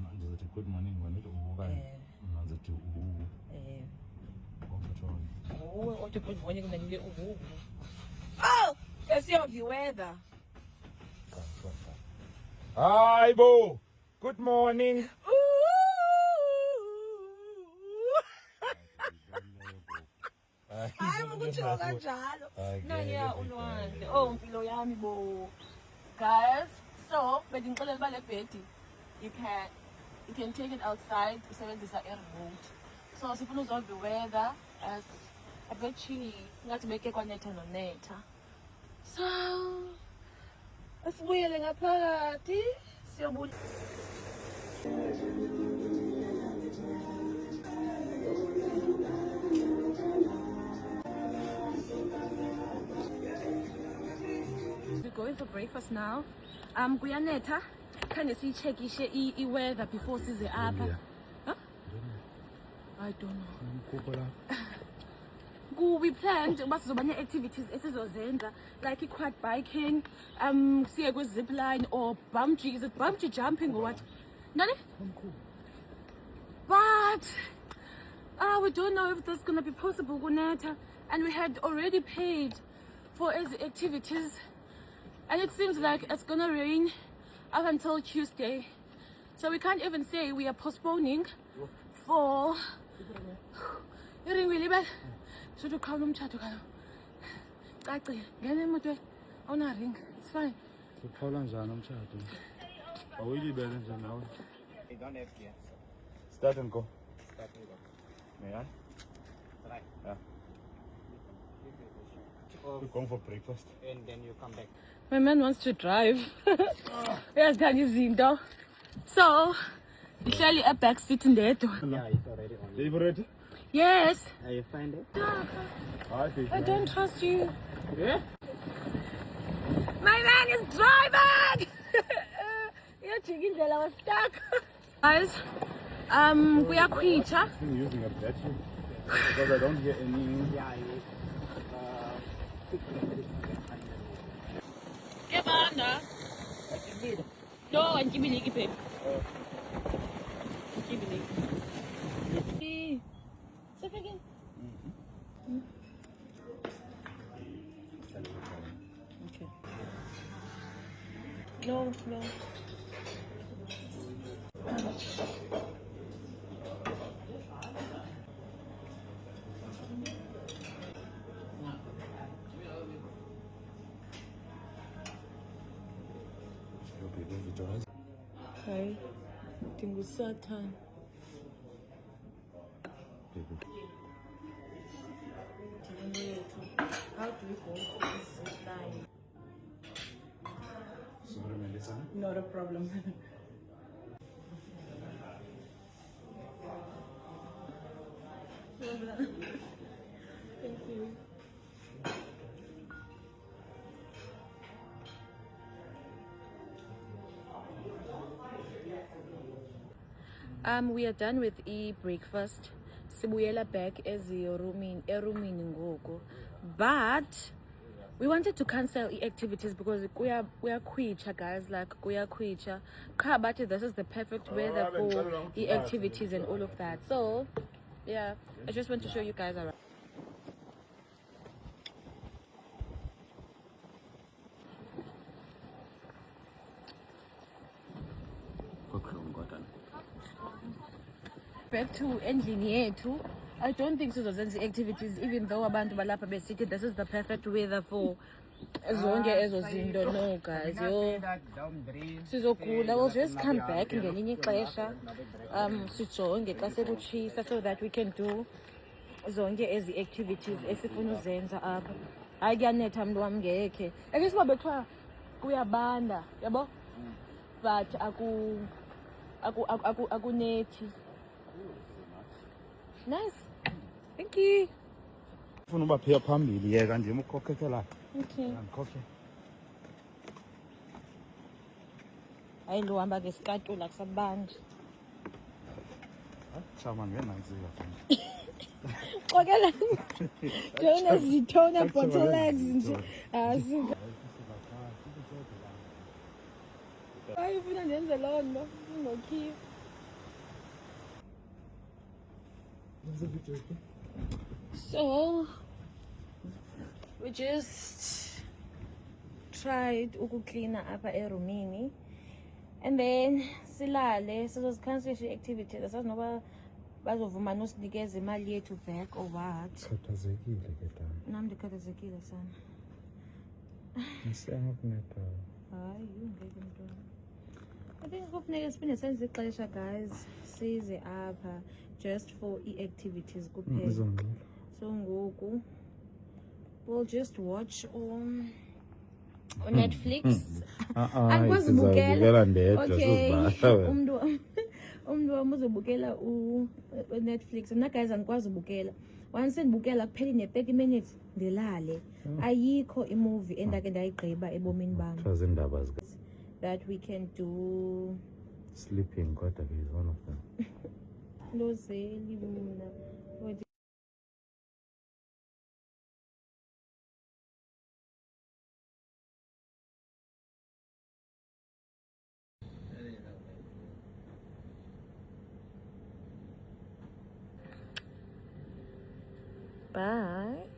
Ndizothi good morning wena uthi okanye ungazothi othi good morning mina ngibe Oh, sesiyovi weather. Hi bo. Good morning. Hayi ukutsho kanjalo. Nanya ulwandle. Oh mpilo yami bo. Guys, so bengixelela ba le bed you can take it outside usebenzisa remote. So sifuna uzolve weather at a bit chilly. Ngathi beke kwanetha nonetha. So asibuyele ngaphakathi siyobuya. We're going for breakfast now. Kuyanetha. Can you see check weather before size apha? Huh? I don't know. We planned about some activities esizozenza like quad biking, siye ku zip line or bungee. Is it bungee jumping or what? Nani? But we don't know if that's gonna be possible, Guneta. And we had already paid for activities, and it seems like it's gonna rain up until Tuesday, so we can't even say we are postponing for. You ring really bad. Should you call them chat? Get him with on a ring. It's fine. So call on Janam chat. How will you balance now? I don't have gear. Start and go. Start and go. May I? Right. Yeah. We're going for breakfast. And then you come back. My man wants to drive. Yes, done his zinto. So, he's actually a back sitting there. Yeah, it's already on. Are you ready? Yes. Are you find it? I don't trust you. Yeah? My man is driving! You're chicken that I was stuck. Guys, we are quitting. I'm using a battery because I don't hear any. Yeah, it's 6 minutes. Yeah, man. No, I'm giving you a Stop again. Okay. No. Hi, Tingu Satan. How do we go to this zip line? Not a problem. Thank you. We are done with breakfast. Sibuyela back erumini ngoku. But we wanted to cancel activities because we are quitcha, guys. Like we are quitcha. But this is the perfect weather for activities and all of that. So yeah, I just want to show you guys around. Back to endlini yethu. I don't think sizozenza activities even though abantu balapha besithi this is the perfect weather for zonke ezo zinto. No guys, sizogula. We'll just come back ngelinye ixesha sijonge xa sekutshisa so that we can do zonke ezi activities esifuna uzenza apha. Hayi kuyanetha mntu wam ngekhe. Ekhe siba bethiwa kuyabanda, yabo? But akunethi. Nice. Thank you. Ufuna uba pheya phambili yeka nje ukhokhekela. Okay. Ngikhoke. Hayi lo hamba ngesikatula kusabanje. Chama ngenantsika mfana. Xokela. Jona zithona bottlenecks nje. Asika. Hayi ufuna ndenze loo nto. Ngokhiya. So we just tried ukuklina apha erumini and then silale sizozikhanselisha i-activities asazinoba bazovuma nosinikeza imali yethu back or what. Khathazekile ke tata. Nam ndikhathazekile sana. Ngisengakunetha. Hayi ungeke mntwana. I think kufuneka siphinde senze ixesha guys size apha just for i-activities kuphela. So ngoku we'll just watch on Netflix. Andikwazi ubukela ndedwa okay. Umntu wam uzobukela Netflix. Mna guys andikwazi ubukela. Once ndibukela kuphela ne-30 minutes ndilale. Ayikho imovie endake ndayigqiba ebomini bam. Indaba That we can do. Sleeping kodwa ke is one of them. Lozeli mina. Bye.